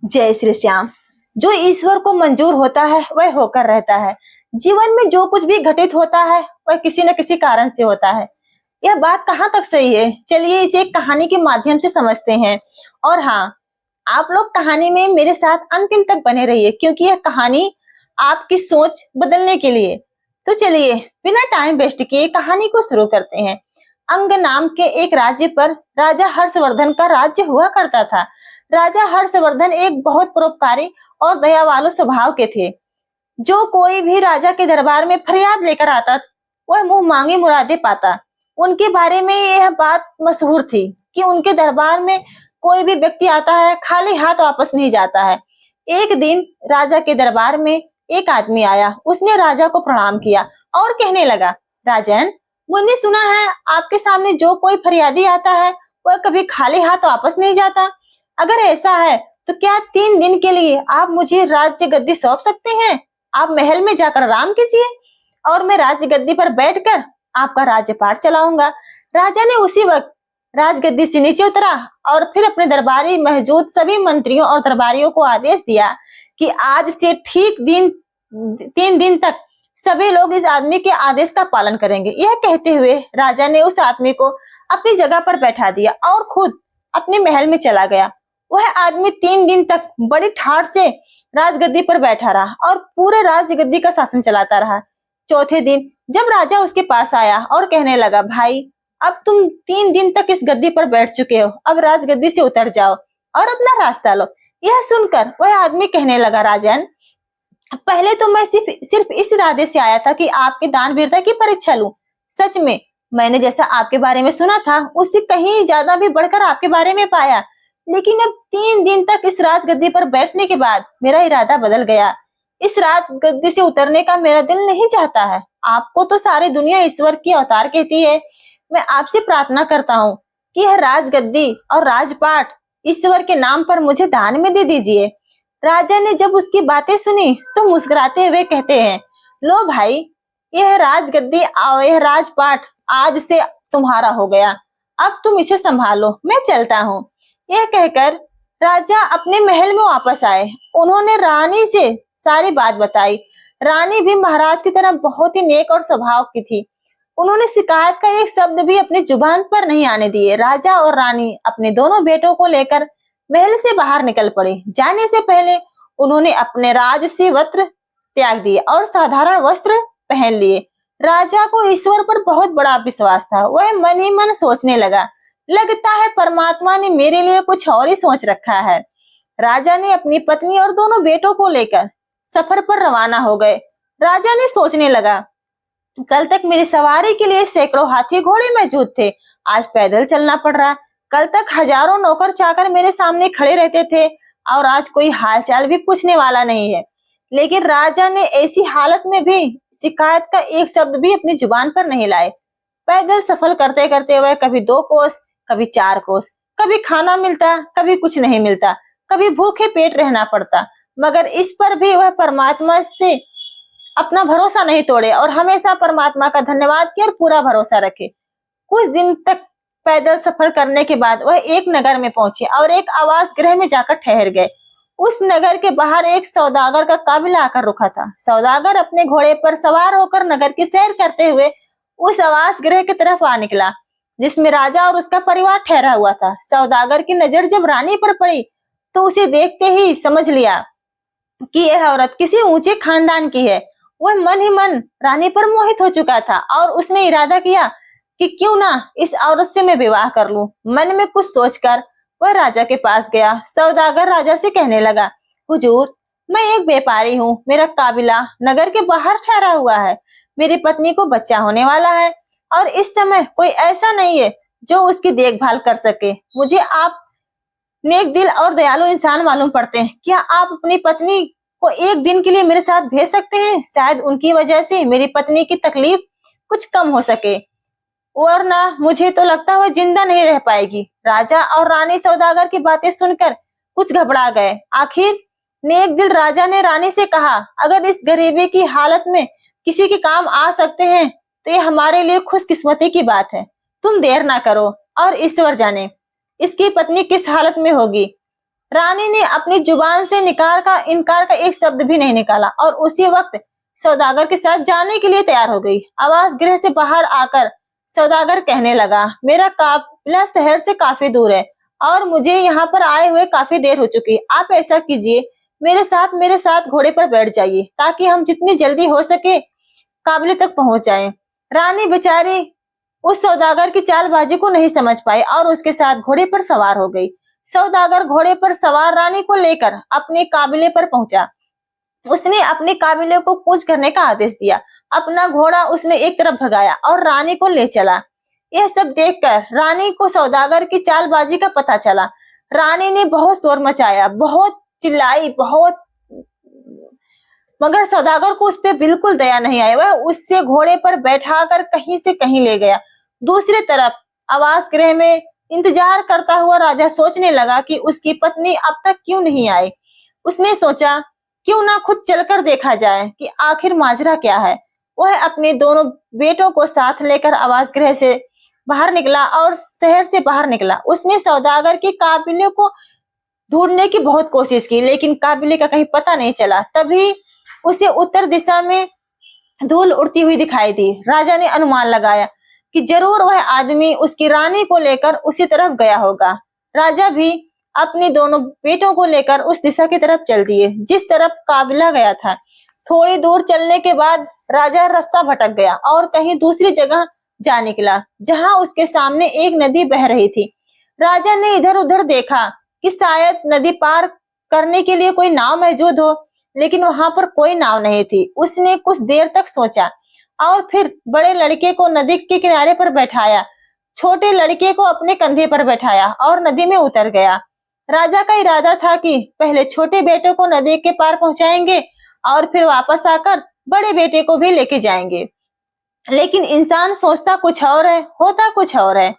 जय श्री श्याम। जो ईश्वर को मंजूर होता है वह होकर रहता है। जीवन में जो कुछ भी घटित होता है वह किसी न किसी कारण से होता है। यह बात कहाँ तक सही है, चलिए इसे एक कहानी के माध्यम से समझते हैं। और हाँ, आप लोग कहानी में मेरे साथ अंतिम तक बने रहिए क्योंकि यह कहानी आपकी सोच बदलने के लिए। तो चलिए बिना टाइम वेस्ट किए कहानी को शुरू करते हैं। अंग नाम के एक राज्य पर राजा हर्षवर्धन का राज्य हुआ करता था। राजा हर्षवर्धन एक बहुत परोपकारी और दयावालु स्वभाव के थे। जो कोई भी राजा के दरबार में फरियाद लेकर आता वह मुंह मांगी मुरादे पाता। उनके बारे में यह बात मशहूर थी कि उनके दरबार में कोई भी व्यक्ति आता है खाली हाथ वापस नहीं जाता है। एक दिन राजा के दरबार में एक आदमी आया। उसने राजा को प्रणाम किया और कहने लगा, राजन, मैंने सुना है आपके सामने जो कोई फरियादी आता है वह कभी खाली हाथ वापस नहीं जाता। अगर ऐसा है तो क्या 3 दिन के लिए आप मुझे राज्य गद्दी सौंप सकते हैं? आप महल में जाकर आराम कीजिए और मैं राज्य गद्दी पर बैठकर आपका राज्यपाठ चलाऊंगा। राजा ने उसी वक्त राजगद्दी से नीचे उतरा और फिर अपने दरबारी मौजूद सभी मंत्रियों और दरबारियों को आदेश दिया कि आज से ठीक 3 दिन तक सभी लोग इस आदमी के आदेश का पालन करेंगे। यह कहते हुए राजा ने उस आदमी को अपनी जगह पर बैठा दिया और खुद अपने महल में चला गया। वह आदमी 3 दिन तक बड़ी ठाठ से राजगद्दी पर बैठा रहा और पूरे राजगद्दी का शासन चलाता रहा। चौथे दिन जब राजा उसके पास आया और कहने लगा, भाई, अब तुम 3 दिन तक इस गद्दी पर बैठ चुके हो, अब राजगद्दी से उतर जाओ और अपना रास्ता लो। यह सुनकर वह आदमी कहने लगा, राजन, पहले तो मैं सिर्फ इस इरादे से आया था कि आपके दान वीरता की परीक्षा लूं। सच में मैंने जैसा आपके बारे में सुना था उससे कहीं ज्यादा भी बढ़कर आपके बारे में पाया, लेकिन अब 3 दिन तक इस राजगद्दी पर बैठने के बाद मेरा इरादा बदल गया। इस राजगद्दी से उतरने का मेरा दिल नहीं चाहता है। आपको तो सारी दुनिया ईश्वर की अवतार कहती है। मैं आपसे प्रार्थना करता हूँ कि यह राजगद्दी और राजपाट ईश्वर के नाम पर मुझे दान में दे दीजिए। राजा ने जब उसकी बातें सुनी तो मुस्कुराते हुए कहते हैं, लो भाई, यह राजगद्दी और यह राजपाट आज से तुम्हारा हो गया। अब तुम इसे संभालो, मैं चलता हूँ। यह कहकर राजा अपने महल में वापस आए। उन्होंने रानी से सारी बात बताई। रानी भी महाराज की तरह बहुत ही नेक और स्वभाव की थी। उन्होंने शिकायत का एक शब्द भी अपनी जुबान पर नहीं आने दिए। राजा और रानी अपने दोनों बेटों को लेकर महल से बाहर निकल पड़े। जाने से पहले उन्होंने अपने राजसी वस्त्र त्याग दिए और साधारण वस्त्र पहन लिए। राजा को ईश्वर पर बहुत बड़ा विश्वास था। वह मन ही मन सोचने लगा, लगता है परमात्मा ने मेरे लिए कुछ और ही सोच रखा है। राजा ने अपनी पत्नी और दोनों बेटों को लेकर सफर पर रवाना हो गए। राजा ने सोचने लगा, कल तक मेरी सवारी के लिए सैकड़ों हाथी घोड़े मौजूद थे, आज पैदल चलना पड़ रहा। कल तक हजारों नौकर चाकर मेरे सामने खड़े रहते थे और आज कोई हालचाल भी पूछने वाला नहीं है। लेकिन राजा ने ऐसी हालत में भी शिकायत का एक शब्द भी अपनी जुबान पर नहीं लाए। पैदल सफर करते करते वह कभी 2 कोस, कभी 4 कोस, कभी खाना मिलता, कभी कुछ नहीं मिलता, कभी भूखे पेट रहना पड़ता, मगर इस पर भी वह परमात्मा से अपना भरोसा नहीं तोड़े और हमेशा परमात्मा का धन्यवाद किए और पूरा भरोसा रखे। कुछ दिन तक पैदल सफर करने के बाद वह एक नगर में पहुंचे और एक आवास गृह में जाकर ठहर गए। उस नगर के बाहर एक सौदागर का काफिला आकर रुका था। सौदागर अपने घोड़े पर सवार होकर नगर की सैर करते हुए उस आवास गृह की तरफ आ निकला जिसमें राजा और उसका परिवार ठहरा हुआ था। सौदागर की नजर जब रानी पर पड़ी तो उसे देखते ही समझ लिया कि यह औरत किसी ऊंचे खानदान की है। वह मन ही मन रानी पर मोहित हो चुका था और उसने इरादा किया कि क्यों ना इस औरत से मैं विवाह कर लूं। मन में कुछ सोचकर वह राजा के पास गया। सौदागर राजा से कहने लगा, हुजूर, मैं एक व्यापारी हूँ। मेरा काबिला नगर के बाहर ठहरा हुआ है। मेरी पत्नी को बच्चा होने वाला है और इस समय कोई ऐसा नहीं है जो उसकी देखभाल कर सके। मुझे आप नेक दिल और दयालु इंसान मालूम पड़ते हैं। क्या आप अपनी पत्नी को एक दिन के लिए मेरे साथ भेज सकते हैं? शायद उनकी वजह से मेरी पत्नी की तकलीफ कुछ कम हो सके, वरना मुझे तो लगता है वह जिंदा नहीं रह पाएगी। राजा और रानी सौदागर की बातें सुनकर कुछ घबरा गए। आखिर नेक दिल राजा ने रानी से कहा, अगर इस गरीबी की हालत में किसी के काम आ सकते हैं तो ये हमारे लिए खुशकिस्मती की बात है। तुम देर ना करो और ईश्वर जाने इसकी पत्नी किस हालत में होगी। रानी ने अपनी जुबान से इनकार का एक शब्द भी नहीं निकाला और उसी वक्त सौदागर के साथ जाने के लिए तैयार हो गई। आवास गृह से बाहर आकर सौदागर कहने लगा, मेरा काफिला शहर से काफी दूर है और मुझे यहाँ पर आए हुए काफी देर हो चुकी है। आप ऐसा कीजिए, मेरे साथ घोड़े पर बैठ जाइए ताकि हम जितनी जल्दी हो सके काबिले तक पहुंच जाएं। रानी बेचारी उस सौदागर की चालबाजी को नहीं समझ पाई और उसके साथ घोड़े पर सवार हो गई। सौदागर घोड़े पर सवार रानी को लेकर अपने काबिले पर पहुंचा। उसने अपने काबिले को कूच करने का आदेश दिया। अपना घोड़ा उसने एक तरफ भगाया और रानी को ले चला। यह सब देखकर रानी को सौदागर की चालबाजी का पता चला। रानी ने बहुत शोर मचाया, बहुत चिल्लाई, मगर सौदागर को उस पर बिल्कुल दया नहीं आई। वह उससे घोड़े पर बैठाकर कहीं से कहीं ले गया। दूसरी तरफ आवास गृह में इंतजार करता हुआ राजा सोचने लगा कि उसकी पत्नी अब तक क्यों नहीं आई। उसने सोचा, क्यों ना खुद चलकर देखा जाए कि आखिर माजरा क्या है। वह अपने दोनों बेटों को साथ लेकर आवास गृह से बाहर निकला और शहर से बाहर निकला। उसने सौदागर के काबिले को ढूंढने की बहुत कोशिश की, लेकिन काबिले का कहीं पता नहीं चला। तभी उसे उत्तर दिशा में धूल उड़ती हुई दिखाई दी। राजा ने अनुमान लगाया कि जरूर वह आदमी उसकी रानी को लेकर उसी तरफ गया होगा। राजा भी अपने दोनों बेटों को लेकर उस दिशा की तरफ चल दिए जिस तरफ काबिला गया था। थोड़ी दूर चलने के बाद राजा रास्ता भटक गया और कहीं दूसरी जगह जा निकला, जहां उसके सामने एक नदी बह रही थी। राजा ने इधर उधर देखा कि शायद नदी पार करने के लिए कोई नाव मौजूद हो, लेकिन वहां पर कोई नाव नहीं थी। उसने कुछ देर तक सोचा और फिर बड़े लड़के को नदी के किनारे पर बैठाया, छोटे लड़के को अपने कंधे पर बैठाया और नदी में उतर गया। राजा का इरादा था कि पहले छोटे बेटे को नदी के पार पहुंचाएंगे और फिर वापस आकर बड़े बेटे को भी लेके जाएंगे, लेकिन इंसान सोचता कुछ और है, होता कुछ और है।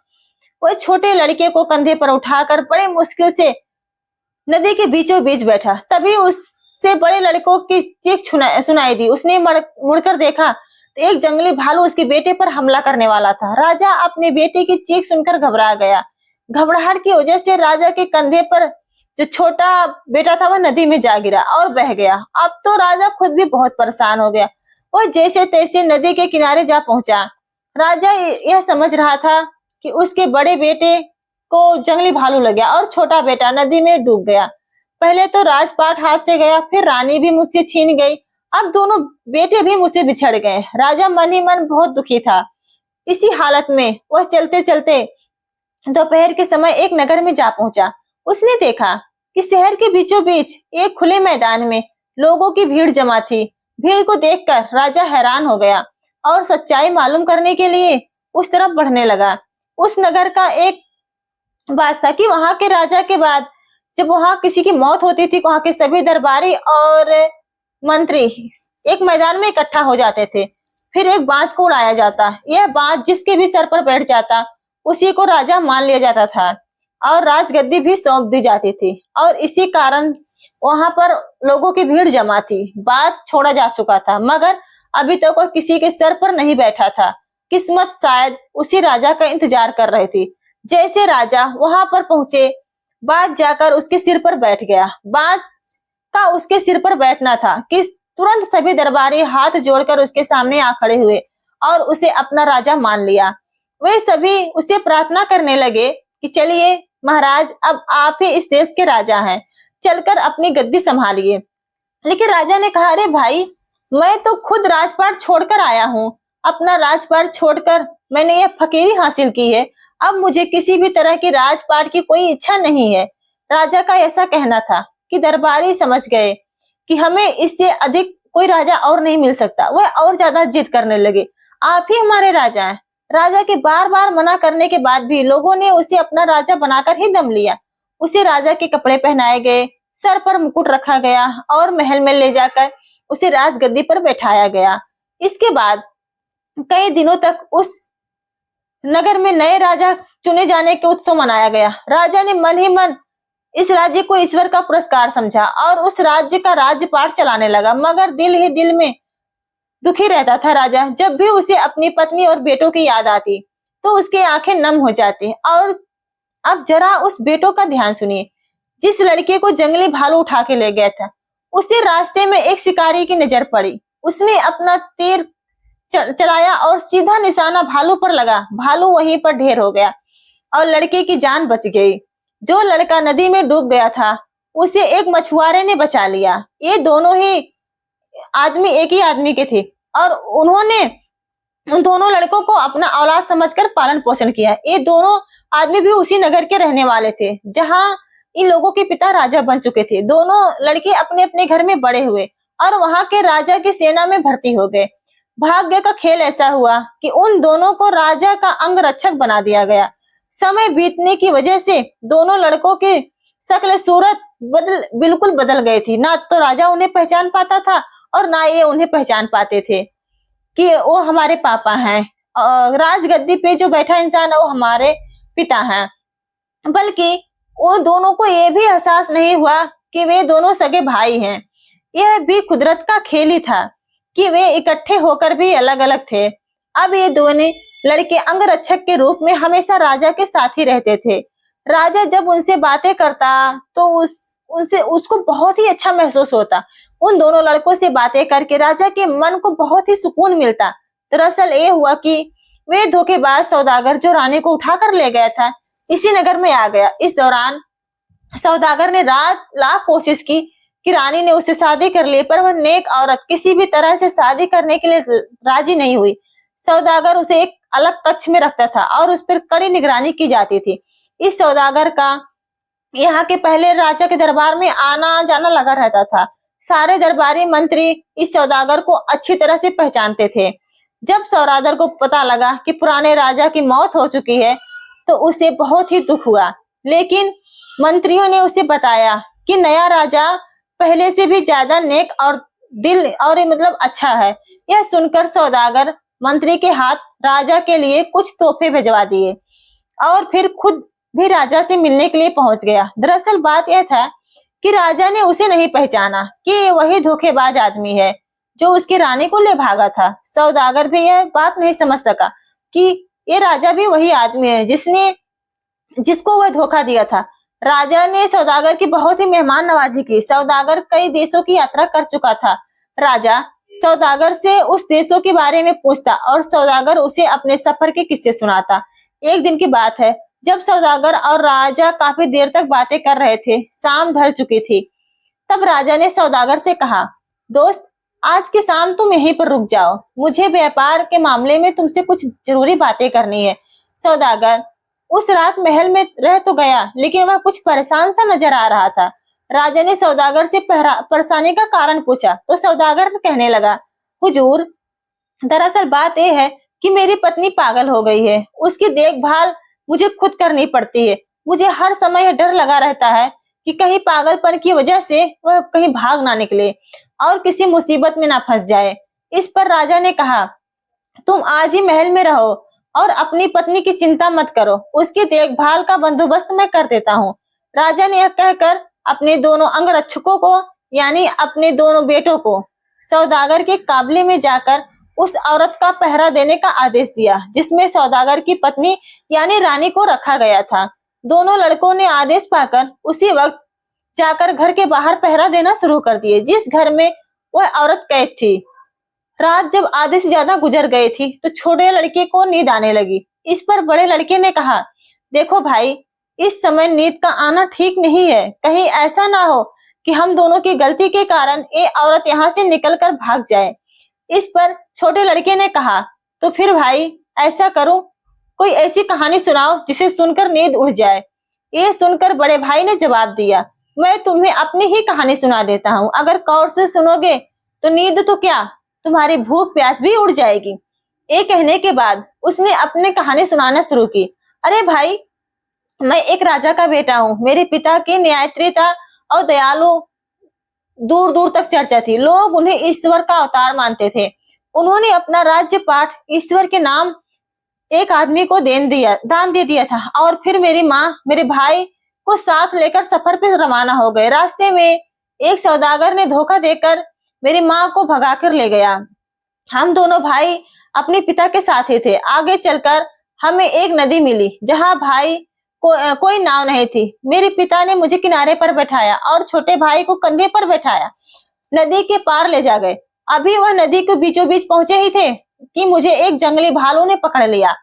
वह छोटे लड़के को कंधे पर उठाकर बड़े मुश्किल से नदी के बीचों बीच बैठा। तभी उससे बड़े लड़कों की चीख सुनाई दी। उसने मुड़कर देखा तो एक जंगली भालू उसके बेटे पर हमला करने वाला था। राजा अपने बेटे की चीख सुनकर घबरा गया। घबराहट की वजह से राजा के कंधे पर जो छोटा बेटा था वह नदी में जा गिरा और बह गया। अब तो राजा खुद भी बहुत परेशान हो गया। वह जैसे तैसे नदी के किनारे जा पहुंचा। राजा यह समझ रहा था कि उसके बड़े बेटे को जंगली भालू लग गया और छोटा बेटा नदी में डूब गया। पहले तो राजपाट हाथ से गया, फिर रानी भी मुझसे छीन गई, अब दोनों बेटे भी मुझसे बिछड़ गए। राजा मन ही मन बहुत दुखी था। इसी हालत में वह चलते चलते दोपहर के समय एक नगर में जा पहुंचा। उसने देखा कि शहर के बीचों बीच एक खुले मैदान में लोगों की भीड़ जमा थी। भीड़ को देखकर राजा हैरान हो गया और सच्चाई मालूम करने के लिए उस तरफ बढ़ने लगा। उस नगर का एक बात था कि वहां के राजा के बाद जब वहां किसी की मौत होती थी, वहां के सभी दरबारी और मंत्री एक मैदान में इकट्ठा हो जाते थे। फिर एक बाज को उड़ाया जाता। यह बाज जिसके भी सर पर बैठ जाता उसी को राजा मान लिया जाता था और राजगद्दी भी सौंप दी जाती थी। और इसी कारण वहां पर लोगों की भीड़ जमा थी। बाज छोड़ा जा चुका था, मगर अभी तक वह किसी के सर पर नहीं बैठा था। किस्मत शायद उसी राजा का इंतजार कर रही थी। जैसे राजा वहां पर पहुंचे, बाज जाकर उसके सिर पर बैठ गया। बाज का उसके सिर पर बैठना था कि तुरंत सभी दरबारी हाथ जोड़कर उसके सामने आ खड़े हुए और उसे अपना राजा मान लिया। वे सभी उसे प्रार्थना करने लगे कि चलिए महाराज, अब आप ही इस देश के राजा हैं, चलकर अपनी गद्दी संभालिए। लेकिन राजा ने कहा, अरे भाई, मैं तो खुद राजपाट छोड़कर आया हूँ। अपना राजपाट छोड़कर मैंने यह फकीरी हासिल की है। अब मुझे किसी भी तरह की राजपाट की कोई इच्छा नहीं है। राजा का ऐसा कहना था कि दरबारी समझ गए कि हमें इससे अधिक कोई राजा और नहीं मिल सकता। वह और ज्यादा जिद करने लगे, आप ही हमारे राजा हैं। राजा के बार बार मना करने के बाद भी लोगों ने उसे अपना राजा बनाकर ही दम लिया। उसे राजा के कपड़े पहनाए गए, सर पर मुकुट रखा गया और महल में ले जाकर उसे राजगद्दी पर बैठाया गया। इसके बाद कई दिनों तक उस नगर में नए राजा चुने जाने के उत्सव मनाया गया। राजा ने मन ही मन इस राज्य को ईश्वर का पुरस्कार समझा और उस राज्य का राज्यपाट चलाने लगा, मगर दिल ही दिल में दुखी रहता था राजा। जब भी उसे अपनी पत्नी और बेटों की याद आती तो उसकी आंखें नम हो जाती। और अब जरा उस बेटों का ध्यान सुनिए। जिस लड़के को जंगली भालू उठा के ले गया था। उसी रास्ते में एक शिकारी की नजर पड़ी। उसने अपना तीर चलाया और सीधा निशाना भालू पर लगा। भालू वहीं पर ढेर हो गया और लड़के की जान बच गई। जो लड़का नदी में डूब गया था उसे एक मछुआरे ने बचा लिया। ये दोनों ही आदमी एक ही आदमी के थे और उन्होंने उन दोनों लड़कों को अपना औलाद समझकर पालन पोषण किया। ये दोनों आदमी भी उसी नगर के रहने वाले थे जहां इन लोगों के पिता राजा बन चुके थे। दोनों लड़के अपने अपने घर में बड़े हुए और वहां के राजा की सेना में भर्ती हो गए। भाग्य का खेल ऐसा हुआ कि उन दोनों को राजा का अंगरक्षक बना दिया गया। समय बीतने की वजह से दोनों लड़कों की शक्ल सूरत बिल्कुल बदल गई थी। ना तो राजा उन्हें पहचान पाता था और ना ये उन्हें पहचान पाते थे कि वो हमारे पापा हैं। राजगद्दी पे जो बैठा इंसान है वो हमारे पिता हैं। बल्कि वो दोनों को ये भी एहसास नहीं हुआ कि वे दोनों सगे भाई हैं। यह भी कुदरत का खेल ही था कि वे इकट्ठे होकर भी अलग अलग थे। अब ये दोनों लड़के अंगरक्षक के रूप में हमेशा राजा के साथ ही रहते थे। राजा जब उनसे बातें करता तो उनसे उसको बहुत ही अच्छा महसूस होता। उन दोनों लड़कों से बातें करके राजा के मन को बहुत ही सुकून मिलता। दरअसल ये हुआ कि वे धोखेबाज सौदागर जो रानी को उठाकर ले गया था इसी नगर में आ गया। इस दौरान सौदागर ने रात लाख कोशिश की कि रानी ने उससे शादी कर ली, पर वह नेक औरत किसी भी तरह से शादी करने के लिए राजी नहीं हुई। सौदागर उसे एक अलग कक्ष में रखता था और उस पर कड़ी निगरानी की जाती थी। इस सौदागर का यहाँ के पहले राजा के दरबार में आना जाना लगा रहता था। सारे दरबारी मंत्री इस सौदागर को अच्छी तरह से पहचानते थे। जब सौदागर को पता लगा कि पुराने राजा की मौत हो चुकी है तो उसे बहुत ही दुख हुआ। लेकिन मंत्रियों ने उसे बताया कि नया राजा पहले से भी ज्यादा नेक और दिल और मतलब अच्छा है। यह सुनकर सौदागर मंत्री के हाथ राजा के लिए कुछ तोहफे भिजवा दिए और फिर खुद भी राजा से मिलने के लिए पहुंच गया। दरअसल बात यह था कि राजा ने उसे नहीं पहचाना कि वही धोखेबाज आदमी है जो उसकी रानी को ले भागा था। सौदागर भी यह बात नहीं समझ सका कि ये राजा भी वही आदमी है जिसको वह धोखा दिया था। राजा ने सौदागर की बहुत ही मेहमान नवाजी की। सौदागर कई देशों की यात्रा कर चुका था। राजा सौदागर से उस देशों के बारे में पूछता और सौदागर उसे अपने सफर के किस्से सुनाता। एक दिन की बात है जब सौदागर और राजा काफी देर तक बातें कर रहे थे। शाम ढल चुकी थी। तब राजा ने सौदागर से कहा, दोस्त आज की शाम तुम यहीं पर रुक जाओ, मुझे व्यापार के मामले में तुमसे कुछ जरूरी बातें करनी है। सौदागर उस रात महल में रह तो गया लेकिन वह कुछ परेशान सा नजर आ रहा था। राजा ने सौदागर से परेशानी का कारण पूछा तो सौदागर कहने लगा, हुजूर दरअसल बात यह है कि मेरी पत्नी पागल हो गई है। उसकी देखभाल मुझे खुद करनी पड़ती है। मुझे हर समय डर लगा रहता है कि कहीं पागलपन की वजह से वह कहीं भाग ना निकले और किसी मुसीबत में ना फंस जाए। इस पर राजा ने कहा, तुम आज ही महल में रहो और अपनी पत्नी की चिंता मत करो, उसकी देखभाल का बंदोबस्त मैं कर देता हूँ। राजा ने यह कहकर अपने दोनों अंगरक्षकों को यानी अपने दोनों बेटों को सौदागर के काबले में जाकर उस औरत का पहरा देने का आदेश दिया जिसमें सौदागर की पत्नी यानी रानी को रखा गया था। दोनों लड़कों ने आदेश पाकर उसी वक्त जाकर घर के बाहर पहरा देना शुरू कर दिए जिस घर में वह औरत कैद थी। रात जब आधे से ज्यादा गुजर गई थी तो छोटे लड़के को नींद आने लगी। इस पर बड़े लड़के ने कहा, देखो भाई इस समय नींद का आना ठीक नहीं है, कहीं ऐसा ना हो कि हम दोनों की गलती के कारण ये औरत यहाँ से निकलकर भाग जाए। इस पर छोटे लड़के ने कहा, तो फिर भाई ऐसा करो, कोई ऐसी कहानी सुनाओ जिसे सुनकर नींद उड़ जाए। ये सुनकर बड़े भाई ने जवाब दिया, मैं तुम्हें अपनी ही कहानी सुना देता हूँ, अगर गौर से सुनोगे तो नींद तो क्या तुम्हारी भूख प्यास भी उड़ जाएगी। ये कहने के बाद उसने अपनी कहानी सुनाना शुरू की। अरे भाई मैं एक राजा का बेटा हूँ, मेरे पिता की न्यायप्रियता और दयालु दूर दूर तक चर्चा थी। लोग उन्हें ईश्वर का अवतार मानते थे। उन्होंने अपना राज्य पाठ ईश्वर के नाम एक आदमी को दान दे दिया था और फिर मेरी माँ मेरे भाई को साथ लेकर सफर पे रवाना हो गए। रास्ते में एक सौदागर ने धोखा देकर मेरी माँ को भगाकर ले गया। हम दोनों भाई अपने पिता के साथ ही थे। आगे चलकर हमें एक नदी मिली जहाँ भाई कोई नाव नहीं थी। मेरे पिता ने मुझे किनारे पर बैठाया और छोटे भाई को कंधे पर बैठाया नदी के पार ले जा गए। अभी वह नदी के बीचों बीच पहुंचे ही थे कि मुझे एक जंगली भालू ने पकड़ लिया।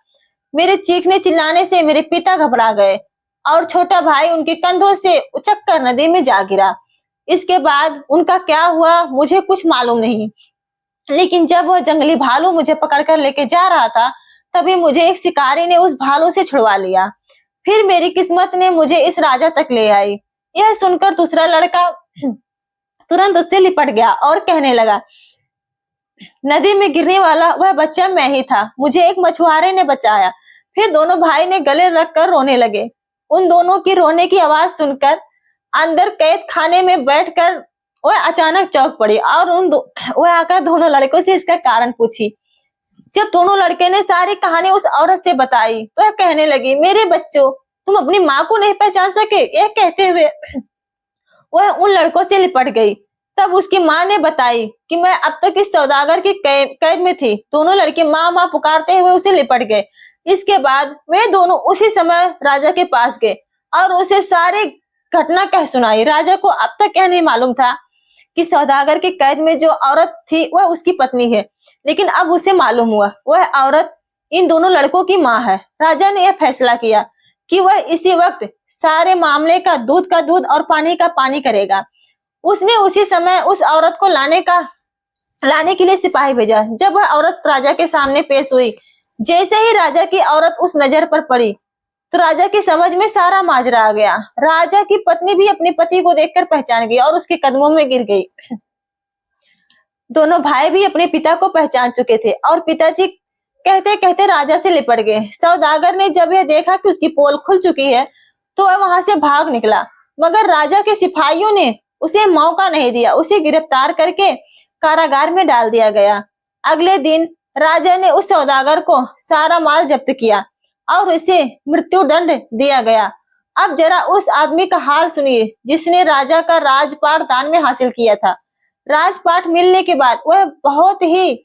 मेरे चीखने चिल्लाने से मेरे पिता घबरा गए और छोटा भाई उनके कंधों से उचक कर नदी में जा गिरा। इसके बाद उनका क्या हुआ मुझे कुछ मालूम नहीं, लेकिन जब वह जंगली भालू मुझे पकड़कर लेके जा रहा था तभी मुझे एक शिकारी ने उस भालू से छुड़वा लिया। फिर मेरी किस्मत ने मुझे इस राजा तक ले आई। यह सुनकर दूसरा लड़का तुरंत उससे लिपट गया और कहने लगा, नदी में गिरने वाला वह बच्चा मैं ही था, मुझे एक मछुआरे ने बचाया। फिर दोनों भाई ने गले लगकर रोने लगे। उन दोनों की रोने की आवाज सुनकर अंदर कैद खाने में बैठकर वह अचानक चौंक पड़ी और वह आकर दोनों लड़कों से इसका कारण पूछी। जब दोनों लड़के ने सारी कहानी उस औरत से बताई तो वह कहने लगी, मेरे बच्चों तुम अपनी माँ को नहीं पहचान सके। यह कहते हुए वह उन लड़कों से लिपट गई। तब उसकी माँ ने बताई कि मैं अब तक इस सौदागर की कैद में थी। दोनों लड़के माँ माँ पुकारते हुए उसे लिपट गए। इसके बाद वे दोनों उसी समय राजा के पास गए और उसे सारी घटना कह सुनाई। राजा को अब तक यह नहीं मालूम था कि सौदागर की कैद में जो औरत थी वह उसकी पत्नी है, लेकिन अब उसे मालूम हुआ वह औरत इन दोनों लड़कों की माँ है। राजा ने यह फैसला किया कि वह इसी वक्त सारे मामले का दूध और पानी का पानी करेगा। उसने उसी समय उस औरत को लाने के लिए सिपाही भेजा। जब वह औरत राजा के सामने पेश हुई, जैसे ही राजा की औरत उस नजर पर पड़ी तो राजा की समझ में सारा माजरा आ गया। राजा की पत्नी भी अपने पति को देखकर पहचान गई और उसके कदमों में गिर गई। दोनों भाई भी अपने पिता को पहचान चुके थे और पिताजी कहते कहते राजा से लिपट गए। सौदागर ने जब यह देखा कि उसकी पोल खुल चुकी है तो वह वहां से भाग निकला, मगर राजा के सिपाहियों ने उसे मौका नहीं दिया। उसे गिरफ्तार करके कारागार में डाल दिया गया। अगले दिन राजा ने उस सौदागर को सारा माल जब्त किया और उसे मृत्यु दंड दिया गया। अब जरा उस आदमी का हाल सुनिए जिसने राजा का राजपाट दान में हासिल किया था। राजपाट मिलने के बाद वह बहुत ही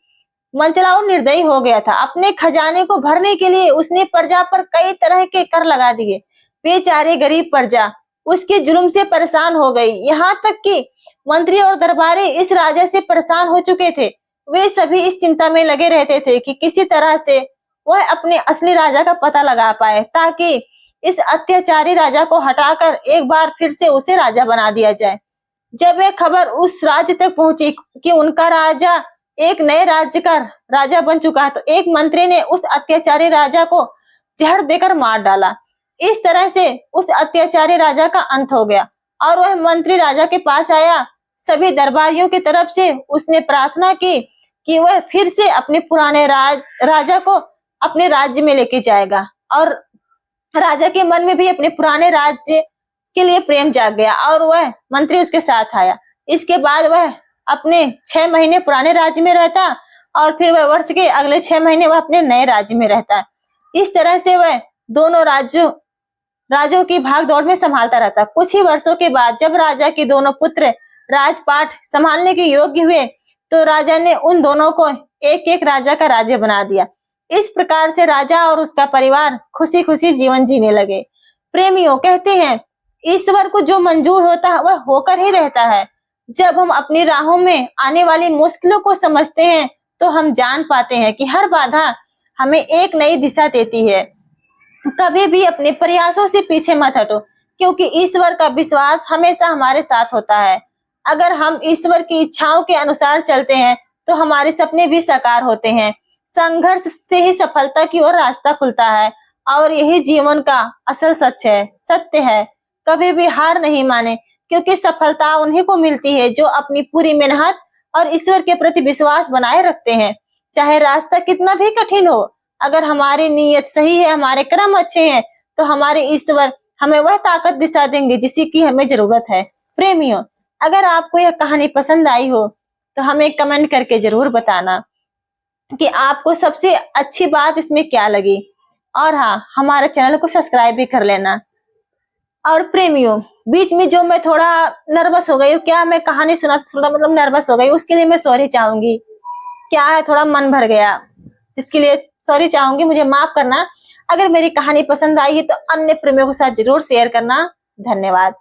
मनचलाऊ निर्दयी हो गया था। अपने खजाने को भरने के लिए उसने प्रजा पर कई तरह के कर लगा दिए। बेचारे गरीब प्रजा उसके जुल्म से परेशान हो गई। यहाँ तक कि मंत्री और दरबारी इस राजा से परेशान हो चुके थे। वे सभी इस चिंता में लगे रहते थे कि किसी तरह से वह अपने असली राजा का पता लगा पाए ताकि इस अत्याचारी राजा को हटाकर एक बार फिर से उसे राजा बना दिया जाए। जब यह खबर उस राज्य तक पहुंची कि उनका राजा एक नए राज्य का राजा बन चुका है तो एक मंत्री ने उस अत्याचारी राजा को जहर देकर मार डाला। इस तरह से उस अत्याचारी राजा का अंत हो गया और वह मंत्री राजा के पास आया। सभी दरबारियों की तरफ से उसने प्रार्थना की कि वह फिर से अपने पुराने राजा को अपने राज्य में लेके जाएगा और राजा के मन में भी अपने पुराने राज्य के लिए प्रेम जाग गया और वह मंत्री उसके साथ आया। इसके बाद वह अपने 6 महीने पुराने राज्य में रहता और फिर वह वर्ष के अगले 6 महीने वह अपने नए राज्य में रहता। इस तरह से वह दोनों राज्यों की भाग दौड़ में संभालता रहता। कुछ ही वर्षों के बाद जब राजा के दोनों पुत्र राजपाट संभालने के योग्य हुए तो राजा ने उन दोनों को एक एक राजा का राज्य बना दिया। इस प्रकार से राजा और उसका परिवार खुशी खुशी जीवन जीने लगे। प्रेमियों, कहते हैं ईश्वर को जो मंजूर होता है वह होकर ही रहता है। जब हम अपनी राहों में आने वाली मुश्किलों को समझते हैं तो हम जान पाते हैं कि हर बाधा हमें एक नई दिशा देती है। कभी भी अपने प्रयासों से पीछे मत हटो, क्योंकि ईश्वर का विश्वास हमेशा हमारे साथ होता है। अगर हम ईश्वर की इच्छाओं के अनुसार चलते हैं तो हमारे सपने भी साकार होते हैं। संघर्ष से ही सफलता की ओर रास्ता खुलता है और यही जीवन का असल सत्य है। कभी भी हार नहीं माने, क्योंकि सफलता उन्हीं को मिलती है जो अपनी पूरी मेहनत और ईश्वर के प्रति विश्वास बनाए रखते हैं। चाहे रास्ता कितना भी कठिन हो, अगर हमारी नीयत सही है, हमारे कर्म अच्छे हैं, तो हमारे ईश्वर हमें वह ताकत दिशा देंगे जिसकी हमें जरूरत है। प्रेमियों, अगर आपको यह कहानी पसंद आई हो तो हमें कमेंट करके जरूर बताना कि आपको सबसे अच्छी बात इसमें क्या लगी। और हाँ, हमारे चैनल को सब्सक्राइब भी कर लेना। और प्रेमियों, बीच में जो मैं थोड़ा नर्वस हो गई, क्या मैं कहानी सुना मतलब नर्वस हो गई, उसके लिए मैं सॉरी चाहूंगी। क्या है, थोड़ा मन भर गया, इसके लिए सॉरी चाहूंगी, मुझे माफ करना। अगर मेरी कहानी पसंद आई है तो अन्य प्रेमियों के साथ जरूर शेयर करना। धन्यवाद।